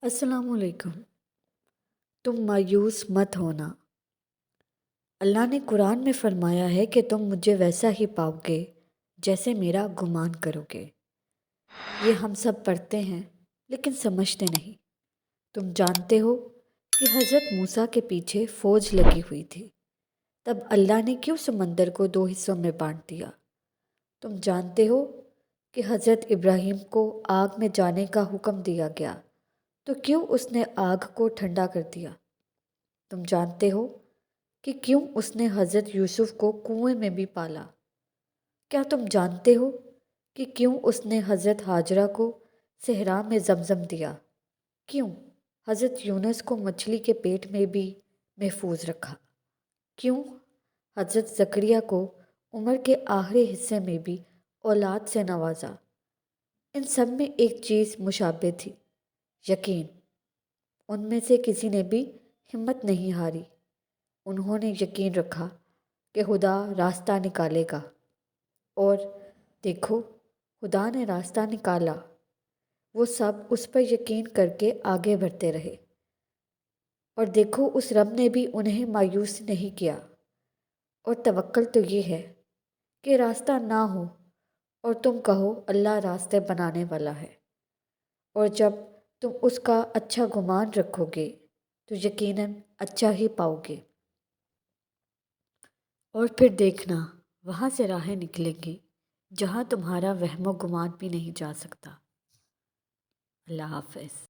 السلام علیکم۔ تم مایوس مت ہونا۔ اللہ نے قرآن میں فرمایا ہے کہ تم مجھے ویسا ہی پاؤ گے جیسے میرا گمان کرو گے۔ یہ ہم سب پڑھتے ہیں لیکن سمجھتے نہیں۔ تم جانتے ہو کہ حضرت موسیٰ کے پیچھے فوج لگی ہوئی تھی، تب اللہ نے کیوں سمندر کو دو حصوں میں بانٹ دیا؟ تم جانتے ہو کہ حضرت ابراہیم کو آگ میں جانے کا حکم دیا گیا تو کیوں اس نے آگ کو ٹھنڈا کر دیا؟ تم جانتے ہو کہ کیوں اس نے حضرت یوسف کو کنویں میں بھی پالا؟ کیا تم جانتے ہو کہ کیوں اس نے حضرت ہاجرہ کو صحرا میں زمزم دیا؟ کیوں حضرت یونس کو مچھلی کے پیٹ میں بھی محفوظ رکھا؟ کیوں حضرت زکریا کو عمر کے آخری حصے میں بھی اولاد سے نوازا؟ ان سب میں ایک چیز مشابہ تھی، یقین۔ ان میں سے کسی نے بھی ہمت نہیں ہاری۔ انہوں نے یقین رکھا کہ خدا راستہ نکالے گا، اور دیکھو خدا نے راستہ نکالا۔ وہ سب اس پر یقین کر کے آگے بڑھتے رہے، اور دیکھو اس رب نے بھی انہیں مایوس نہیں کیا۔ اور توکل تو یہ ہے کہ راستہ نہ ہو اور تم کہو اللہ راستے بنانے والا ہے، اور جب تم اس کا اچھا گمان رکھو گے تو یقیناً اچھا ہی پاؤ گے، اور پھر دیکھنا وہاں سے راہیں نکلیں گی جہاں تمہارا وہم و گمان بھی نہیں جا سکتا۔ اللہ حافظ۔